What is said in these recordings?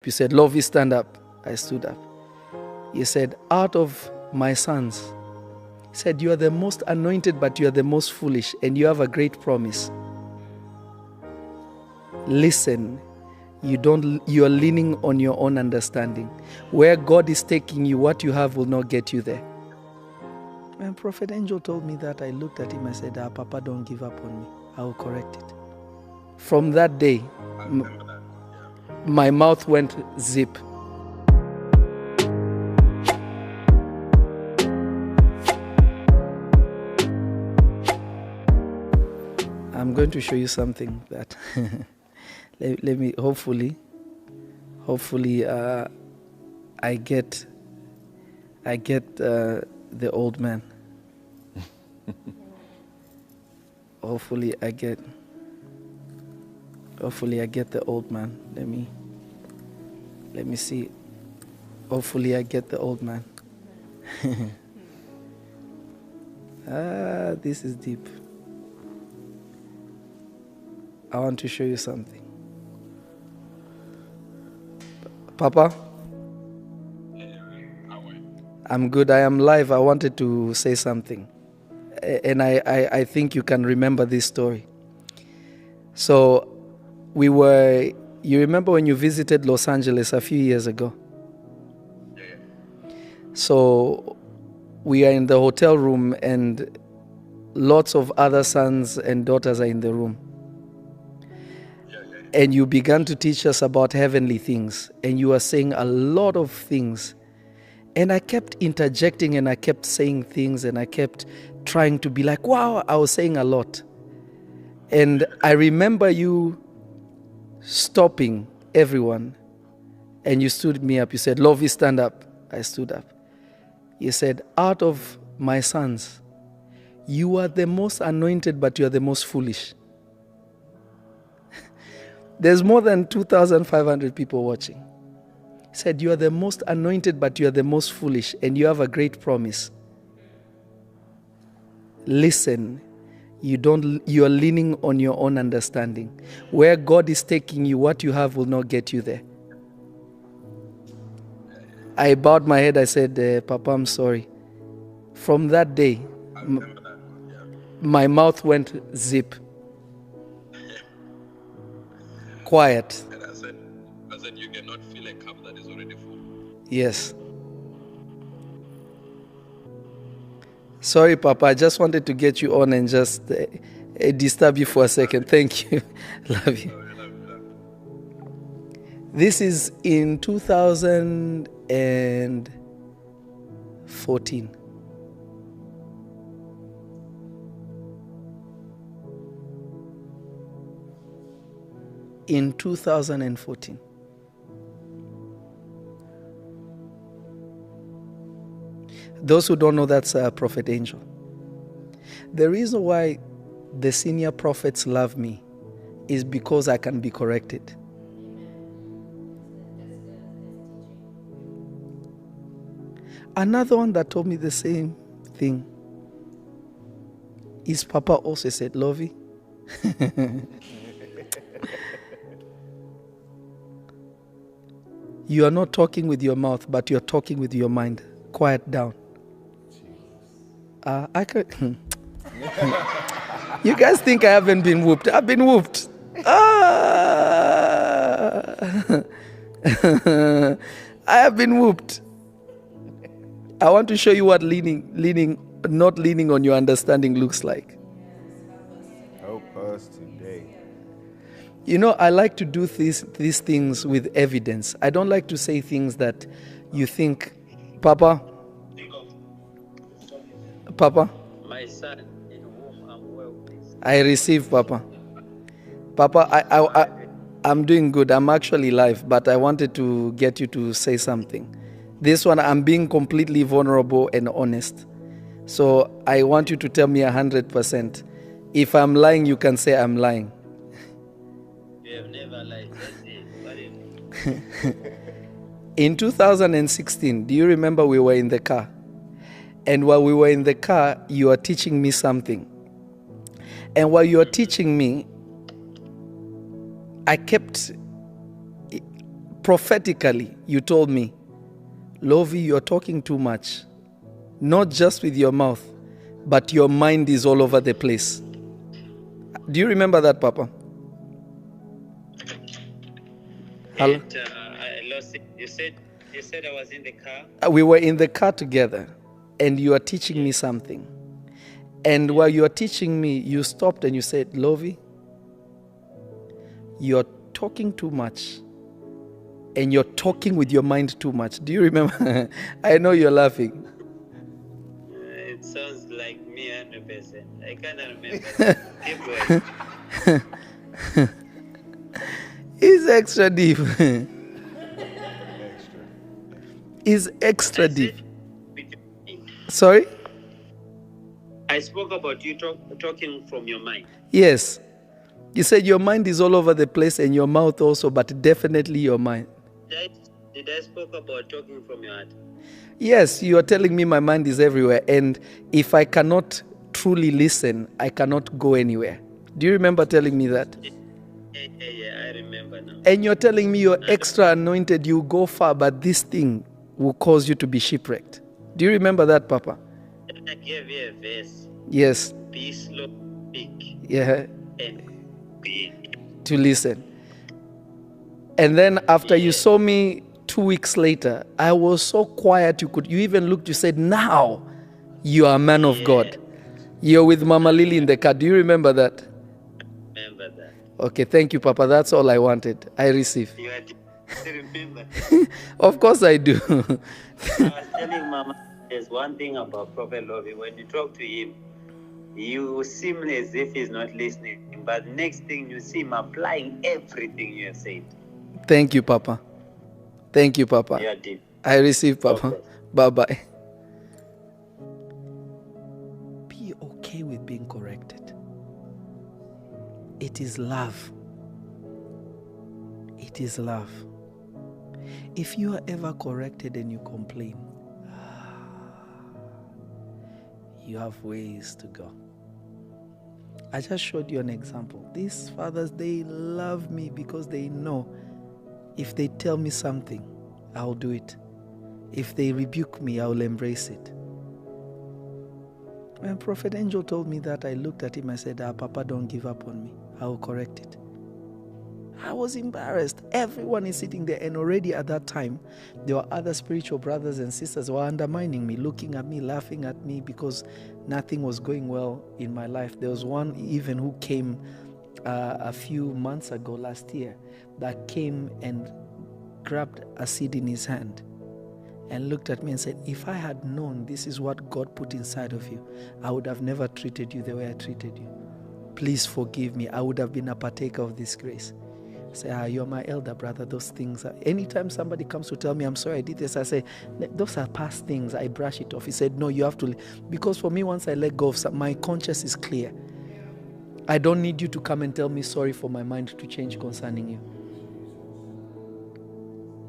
You said, "Lovey, stand up." I stood up. He said, "Out of my sons," he said, "you are the most anointed, but you are the most foolish, and you have a great promise. Listen, you are leaning on your own understanding. Where God is taking you, what you have will not get you there." When Prophet Angel told me that, I looked at him, I said, "Papa, don't give up on me. I will correct it." From that day, my mouth went zip. I'm going to show you something that let me hopefully I get the old man. Hopefully I get the old man. Let me see. Hopefully I get the old man. This is deep. I want to show you something. Papa? I'm good. I am live. I wanted to say something. And I think you can remember this story. So you remember when you visited Los Angeles a few years ago? Yeah. So we are in the hotel room and lots of other sons and daughters are in the room. And you began to teach us about heavenly things. And you were saying a lot of things. And I kept interjecting and I kept saying things and I kept trying to be like, wow, I was saying a lot. And I remember you stopping everyone. And you stood me up. You said, "Lovey, stand up." I stood up. You said, "Out of my sons, you are the most anointed, but you are the most foolish." There's more than 2,500 people watching. He said, "You are the most anointed, but you are the most foolish, and you have a great promise. Listen, you are leaning on your own understanding. Where God is taking you, what you have will not get you there." I bowed my head. I said, "Papa, I'm sorry." From that day, my mouth went zip. Quiet. And I said, you cannot fill a cup that is already full. Yes. Sorry, Papa. I just wanted to get you on and just disturb you for a second. Thank you. Love you. This is in 2014. In 2014. Those who don't know, that's Prophet Angel. The reason why the senior prophets love me is because I can be corrected. Another one that told me the same thing is Papa also said, "Lovey, you are not talking with your mouth, but you're talking with your mind. Quiet down." I could. You guys think I haven't been whooped? I've been whooped. I have been whooped. I want to show you what not leaning on your understanding looks like. Help us today. You know, I like to do these things with evidence. I don't like to say things that you think, Papa, My son, in whom I'm well pleased. I receive, Papa. Papa, I'm doing good. I'm actually live, but I wanted to get you to say something. This one, I'm being completely vulnerable and honest. So I want you to tell me 100%. If I'm lying, you can say I'm lying. You have never lied. That's it. In 2016, do you remember we were in the car? And while we were in the car, you were teaching me something. And while you were teaching me, I kept prophetically, you told me, Lovy, you're talking too much. Not just with your mouth, but your mind is all over the place. Do you remember that, Papa? Hello? I lost it. You said I was in the car. We were in the car together, and you are teaching me something. And while you are teaching me, you stopped and you said, Lovy, you're talking too much. And you're talking with your mind too much. Do you remember? I know you're laughing. It sounds like me 100%. I cannot remember. Keep going. It's extra deep. It's extra deep. Sorry? I spoke about you talking from your mind. Yes. You said your mind is all over the place and your mouth also, but definitely your mind. Did I spoke about talking from your heart? Yes, you are telling me my mind is everywhere, and if I cannot truly listen, I cannot go anywhere. Do you remember telling me that? Yeah, I remember now. And you're telling me you're extra anointed, you go far, but this thing will cause you to be shipwrecked. Do you remember that, Papa? I gave you a verse. Yes. Be slow, speak, Yeah. and be. To listen. And then after you saw me 2 weeks later, I was so quiet, you even looked, you said, now you are a man of God. You're with Mama Lily in the car. Do you remember that? Remember that. Okay, thank you, Papa. That's all I wanted. I receive. You had to remember. Of course I do. I was telling Mama, there's one thing about Prophet Lovy. When you talk to him, you seem as if he's not listening. But next thing you see him applying everything you have said. Thank you, Papa. Thank you, Papa. You are deep. I receive, Papa. Okay. Bye-bye. Be okay with being corrected. It is love. It is love. If you are ever corrected and you complain, you have ways to go. I just showed you an example. These fathers, they love me because they know if they tell me something, I'll do it. If they rebuke me, I'll embrace it. When Prophet Angel told me that, I looked at him and said, Papa, don't give up on me. I will correct it. I was embarrassed. Everyone is sitting there, and already at that time, there were other spiritual brothers and sisters who were undermining me, looking at me, laughing at me because nothing was going well in my life. There was one even who came a few months ago, last year, that came and grabbed a seed in his hand and looked at me and said, if I had known this is what God put inside of you, I would have never treated you the way I treated you. Please forgive me. I would have been a partaker of this grace. I say, you're my elder brother. Those things are... Anytime somebody comes to tell me, I'm sorry I did this, I say, those are past things. I brush it off. He said, no, you have to... Because for me, once I let go of something, my conscience is clear. I don't need you to come and tell me sorry for my mind to change concerning you.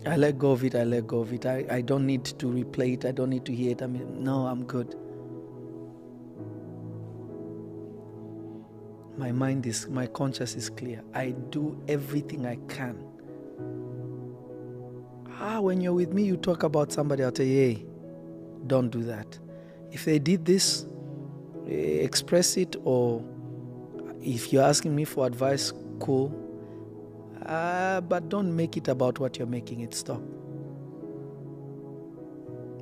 I let go of it. I let go of it. I don't need to replay it. I don't need to hear it. No, I'm good. My conscience is clear. I do everything I can. When you're with me, you talk about somebody, I'll tell you, hey, don't do that. If they did this, express it, or if you're asking me for advice, cool. But don't make it about what you're making it. Stop.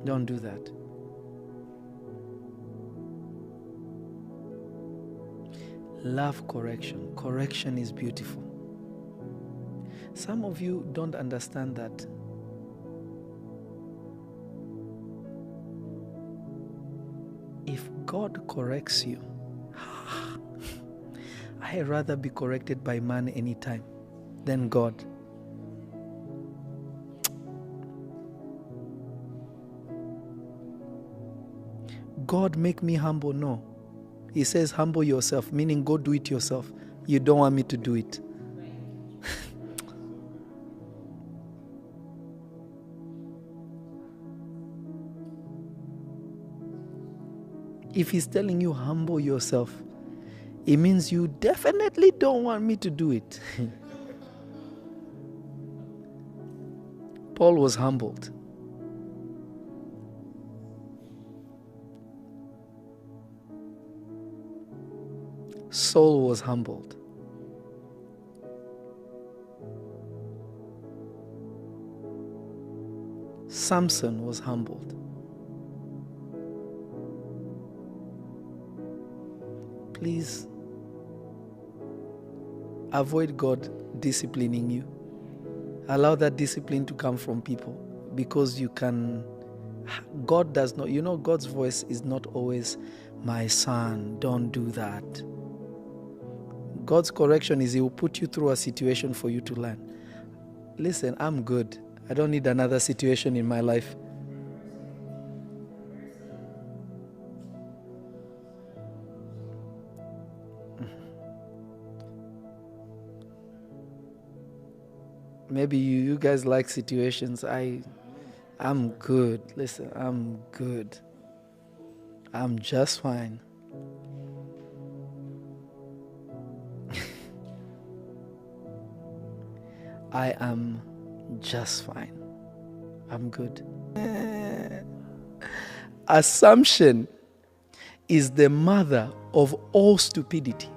Don't do that. Love correction. Correction is beautiful. Some of you don't understand that. If God corrects you, I'd rather be corrected by man anytime than God. God make me humble? No. He says humble yourself, meaning go do it yourself. You don't want me to do it. If he's telling you humble yourself, it means you definitely don't want me to do it. Paul was humbled. Saul was humbled. Samson was humbled. Please avoid God disciplining you. Allow that discipline to come from people, because God does not, God's voice is not always, my son, don't do that. God's correction is He will put you through a situation for you to learn. Listen, I'm good. I don't need another situation in my life. Maybe you guys like situations. I'm good. Listen, I'm good. I'm just fine. I am just fine. I'm good. Assumption is the mother of all stupidity.